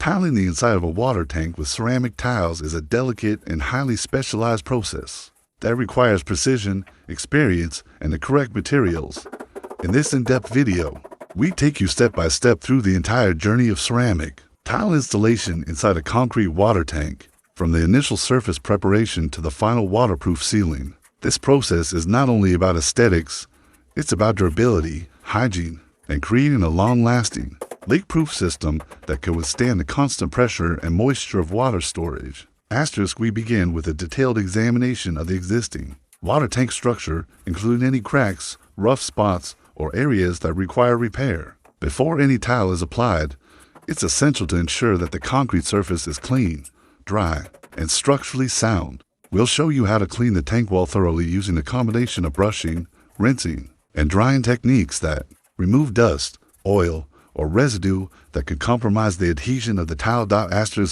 Tiling the inside of a water tank with ceramic tiles is a delicate and highly specialized process that requires precision, experience, and the correct materials. In this in-depth video, we take you step by step through the entire journey of ceramic tile installation inside a concrete water tank, from the initial surface preparation to the final waterproof sealing. This process is not only about aesthetics, it's about durability, hygiene, and creating a long-lasting, leak-proof system that can withstand the constant pressure and moisture of water storage. We begin with a detailed examination of the existing water tank structure, including any cracks, rough spots, or areas that require repair. Before any tile is applied, it's essential to ensure that the concrete surface is clean, dry, and structurally sound. We'll show you how to clean the tank wall thoroughly using a combination of brushing, rinsing, and drying techniques that remove dust, oil, or residue that could compromise the adhesion of the tile.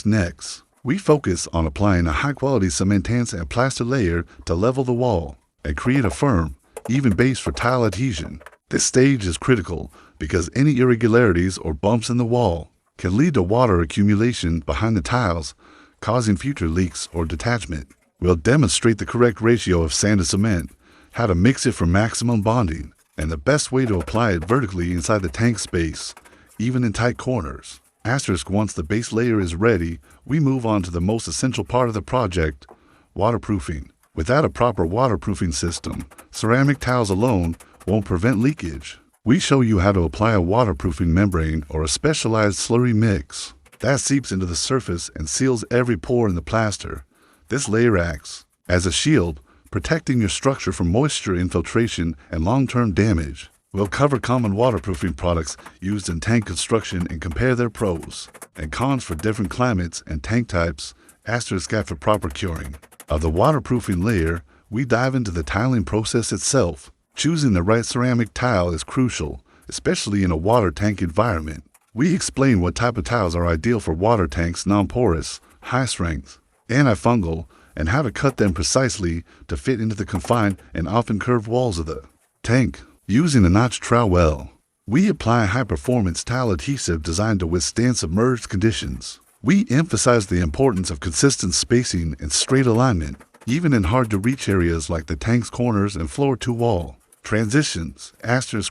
Next, we focus on applying a high-quality cementance and plaster layer to level the wall and create a firm, even base for tile adhesion. This stage is critical because any irregularities or bumps in the wall can lead to water accumulation behind the tiles, causing future leaks or detachment. We'll demonstrate the correct ratio of sand to cement, how to mix it for maximum bonding, and the best way to apply it vertically inside the tank space, even in tight corners. Once the base layer is ready, we move on to the most essential part of the project, waterproofing. Without a proper waterproofing system, ceramic tiles alone won't prevent leakage. We show you how to apply a waterproofing membrane or a specialized slurry mix that seeps into the surface and seals every pore in the plaster. This layer acts as a shield, protecting your structure from moisture infiltration and long-term damage. We'll cover common waterproofing products used in tank construction and compare their pros and cons for different climates and tank types. For proper curing of the waterproofing layer, we dive into the tiling process itself. Choosing the right ceramic tile is crucial, especially in a water tank environment. We explain what type of tiles are ideal for water tanks: non-porous, high-strength, antifungal, and how to cut them precisely to fit into the confined and often curved walls of the tank. Using a notch trowel, we apply high-performance tile adhesive designed to withstand submerged conditions. We emphasize the importance of consistent spacing and straight alignment, even in hard-to-reach areas like the tank's corners and floor-to-wall transitions.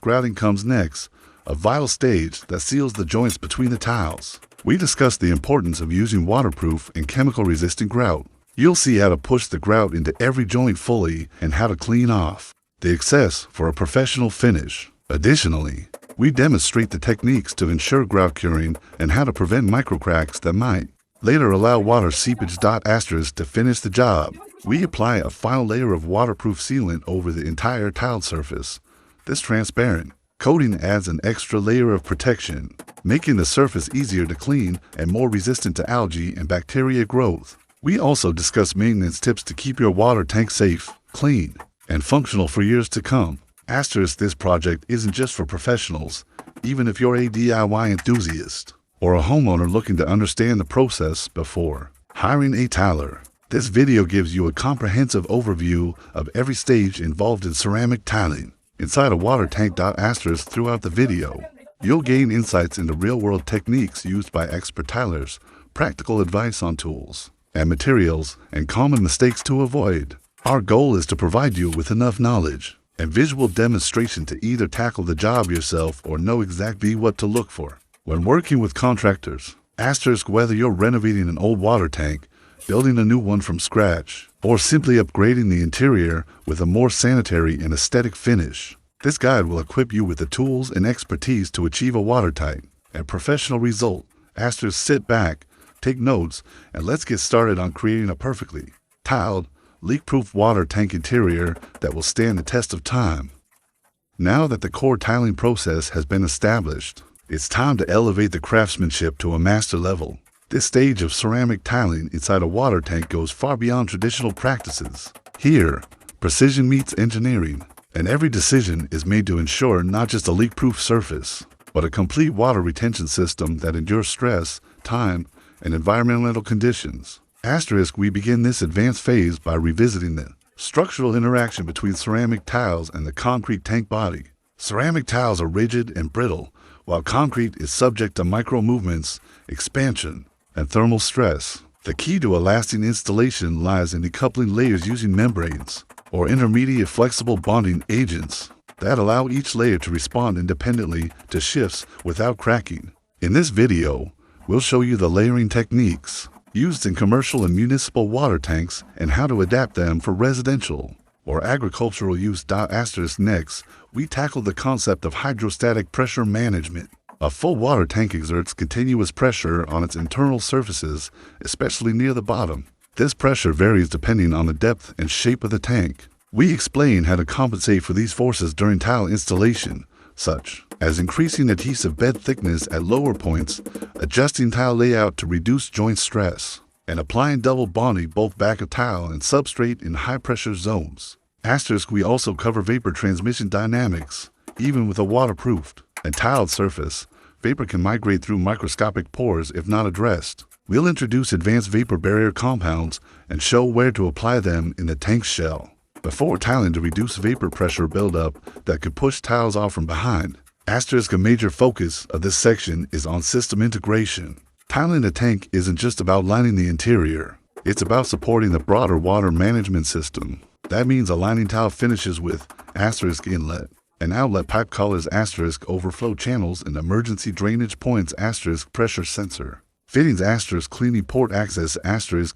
Grouting comes next, a vital stage that seals the joints between the tiles. We discuss the importance of using waterproof and chemical-resistant grout. You'll see how to push the grout into every joint fully and how to clean off the excess for a professional finish. Additionally, we demonstrate the techniques to ensure grout curing and how to prevent microcracks that might later allow water seepage. To finish the job, we apply a final layer of waterproof sealant over the entire tiled surface. This transparent coating adds an extra layer of protection, making the surface easier to clean and more resistant to algae and bacteria growth. We also discuss maintenance tips to keep your water tank safe, clean, and functional for years to come. This project isn't just for professionals. Even if you're a DIY enthusiast or a homeowner looking to understand the process before hiring a tiler, this video gives you a comprehensive overview of every stage involved in ceramic tiling inside a water tank. Throughout the video, you'll gain insights into real-world techniques used by expert tilers, practical advice on tools and materials, and common mistakes to avoid. Our goal is to provide you with enough knowledge and visual demonstration to either tackle the job yourself or know exactly what to look for when working with contractors. Whether you're renovating an old water tank, building a new one from scratch, or simply upgrading the interior with a more sanitary and aesthetic finish, this guide will equip you with the tools and expertise to achieve a watertight and professional result. Sit back, take notes, and let's get started on creating a perfectly tiled, leak-proof water tank interior that will stand the test of time. Now that the core tiling process has been established, it's time to elevate the craftsmanship to a master level. This stage of ceramic tiling inside a water tank goes far beyond traditional practices. Here, precision meets engineering, and every decision is made to ensure not just a leak-proof surface, but a complete water retention system that endures stress, time, and environmental conditions. We begin this advanced phase by revisiting the structural interaction between ceramic tiles and the concrete tank body. Ceramic tiles are rigid and brittle, while concrete is subject to micro movements, expansion, and thermal stress. The key to a lasting installation lies in decoupling layers using membranes, or intermediate flexible bonding agents, that allow each layer to respond independently to shifts without cracking. In this video, we'll show you the layering techniques used in commercial and municipal water tanks and how to adapt them for residential or agricultural use. Next, we tackle the concept of hydrostatic pressure management. A full water tank exerts continuous pressure on its internal surfaces, especially near the bottom. This pressure varies depending on the depth and shape of the tank. We explain how to compensate for these forces during tile installation, such as increasing adhesive bed thickness at lower points, adjusting tile layout to reduce joint stress, and applying double bonding both back of tile and substrate in high-pressure zones. We also cover vapor transmission dynamics. Even with a waterproofed and tiled surface, vapor can migrate through microscopic pores if not addressed. We'll introduce advanced vapor barrier compounds and show where to apply them in the tank shell before tiling to reduce vapor pressure buildup that could push tiles off from behind. A major focus of this section is on system integration. Tiling a tank isn't just about lining the interior. It's about supporting the broader water management system. That means aligning tile finishes with inlet and outlet pipe collars overflow channels and emergency drainage points pressure sensor. Fittings cleaning port access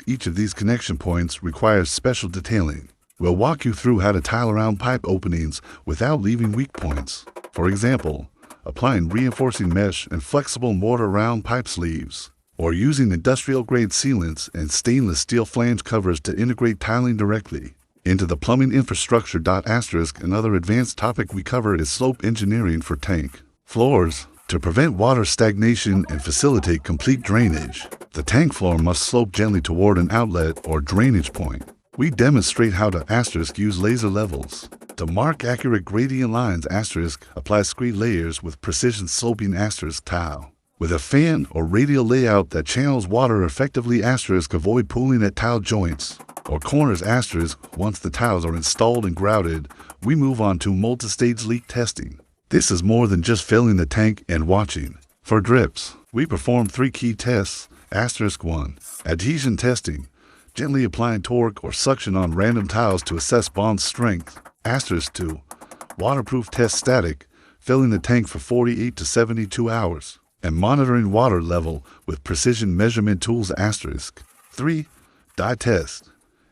each of these connection points requires special detailing. We'll walk you through how to tile around pipe openings without leaving weak points. For example, applying reinforcing mesh and flexible mortar around pipe sleeves, or using industrial-grade sealants and stainless steel flange covers to integrate tiling directly into the plumbing infrastructure. Another advanced topic we cover is slope engineering for tank floors. To prevent water stagnation and facilitate complete drainage, the tank floor must slope gently toward an outlet or drainage point. We demonstrate how to use laser levels to mark accurate gradient lines. Apply screed layers with precision sloping tile with a fan or radial layout that channels water effectively. Avoid pooling at tile joints or corners. Once the tiles are installed and grouted, we move on to multi-stage leak testing. This is more than just filling the tank and watching for drips. We perform 3 key tests. 1. Adhesion testing. Gently applying torque or suction on random tiles to assess bond strength. 2. Waterproof test static. Filling the tank for 48 to 72 hours and monitoring water level with precision measurement tools. 3. Dye test.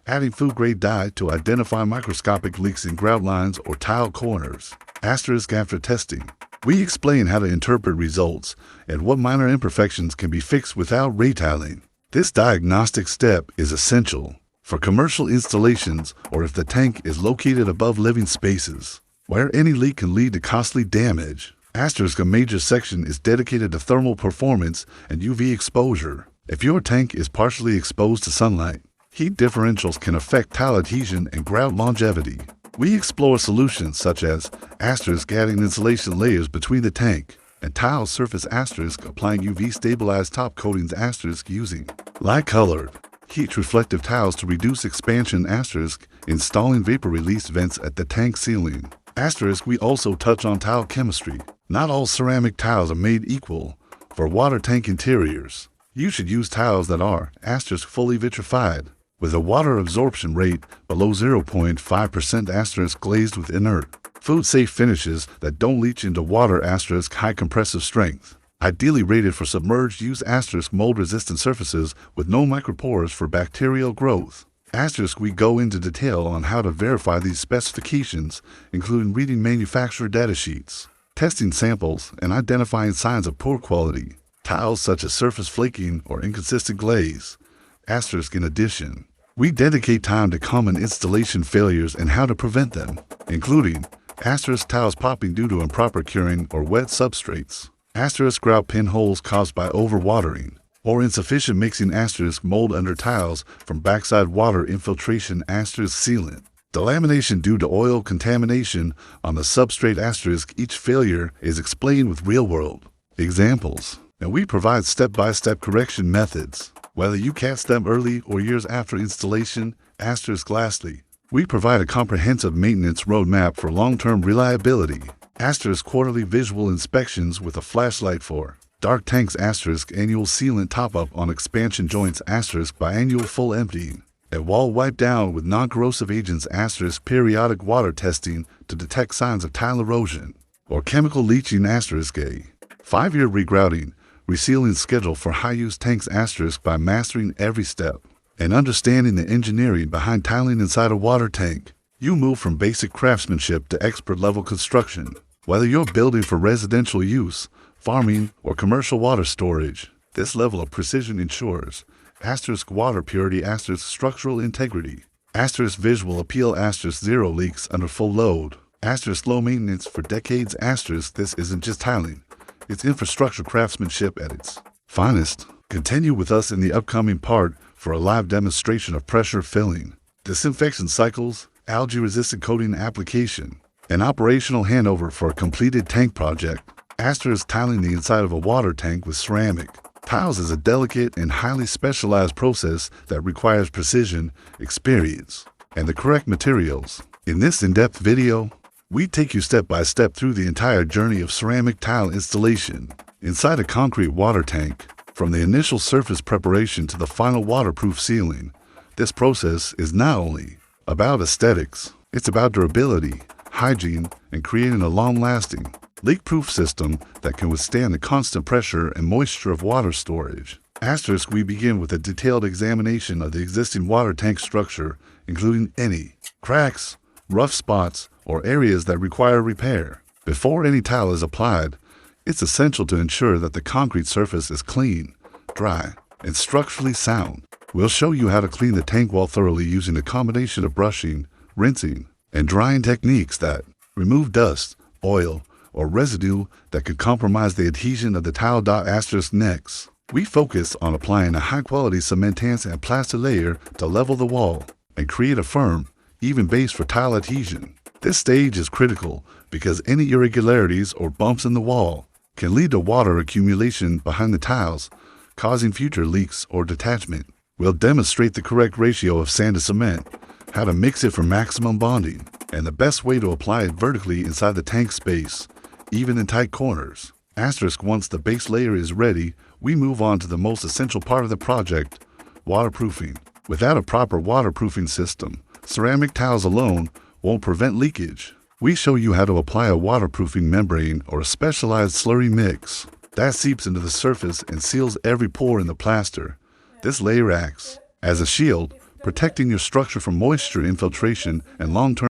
Adding food-grade dye to identify microscopic leaks in grout lines or tile corners. After testing, we explain how to interpret results and what minor imperfections can be fixed without retiling. This diagnostic step is essential for commercial installations or if the tank is located above living spaces, where any leak can lead to costly damage. A major section is dedicated to thermal performance and UV exposure. If your tank is partially exposed to sunlight, heat differentials can affect tile adhesion and grout longevity. We explore solutions such as adding insulation layers between the tank and tile surface applying UV stabilized top coatings using light-colored, heat-reflective tiles to reduce expansion installing vapor release vents at the tank ceiling. We also touch on tile chemistry. Not all ceramic tiles are made equal. For water tank interiors, you should use tiles that are fully vitrified with a water absorption rate below 0.5% glazed with inert, food-safe finishes that don't leach into water high compressive strength. Ideally rated for submerged use mold-resistant surfaces with no micropores for bacterial growth. We go into detail on how to verify these specifications, including reading manufacturer data sheets, testing samples, and identifying signs of poor quality. Tiles such as surface flaking or inconsistent glaze. In addition, we dedicate time to common installation failures and how to prevent them, including tiles popping due to improper curing or wet substrates, grout pinholes caused by overwatering, or insufficient mixing mold under tiles from backside water infiltration sealant, delamination due to oil contamination on the substrate. Each failure is explained with real-world examples, and we provide step-by-step correction methods. Whether you catch them early or years after installation, lastly, we provide a comprehensive maintenance roadmap for long-term reliability. Asterisk quarterly visual inspections with a flashlight for dark tanks. Asterisk annual sealant top-up on expansion joints. Asterisk biannual full emptying. A wall wipe down with non-corrosive agents. Asterisk periodic water testing to detect signs of tile erosion or chemical leaching. Asterisk a 5-year regrouting, resealing schedule for high-use tanks. Asterisk by mastering every step and understanding the engineering behind tiling inside a water tank, you move from basic craftsmanship to expert-level construction. Whether you're building for residential use, farming, or commercial water storage, this level of precision ensures asterisk water purity, asterisk structural integrity, asterisk visual appeal, asterisk zero leaks under full load, asterisk low maintenance for decades. Asterisk this isn't just tiling, it's infrastructure craftsmanship at its finest. Continue with us in the upcoming part for a live demonstration of pressure filling, disinfection cycles, algae-resistant coating application, an operational handover for a completed tank project. Asterisk tiling the inside of a water tank with ceramic tiles is a delicate and highly specialized process that requires precision, experience, and the correct materials. In this in-depth video, we take you step by step through the entire journey of ceramic tile installation inside a concrete water tank. From the initial surface preparation to the final waterproof sealing, this process is not only about aesthetics, it's about durability, hygiene, and creating a long-lasting, leak-proof system that can withstand the constant pressure and moisture of water storage. Asterisk we begin with a detailed examination of the existing water tank structure, including any cracks, rough spots, or areas that require repair. Before any tile is applied, it's essential to ensure that the concrete surface is clean, dry, and structurally sound. We'll show you how to clean the tank wall thoroughly using a combination of brushing, rinsing, and drying techniques that remove dust, oil, or residue that could compromise the adhesion of the tile. Asterisk next, we focus on applying a high-quality cementance and plaster layer to level the wall and create a firm, even base for tile adhesion. This stage is critical because any irregularities or bumps in the wall can lead to water accumulation behind the tiles, causing future leaks or detachment. We'll demonstrate the correct ratio of sand to cement, how to mix it for maximum bonding, and the best way to apply it vertically inside the tank space, even in tight corners. Asterisk once the base layer is ready, we move on to the most essential part of the project, waterproofing. Without a proper waterproofing system, ceramic tiles alone won't prevent leakage. We show you how to apply a waterproofing membrane or a specialized slurry mix that seeps into the surface and seals every pore in the plaster. This layer acts as a shield, protecting your structure from moisture infiltration and long-term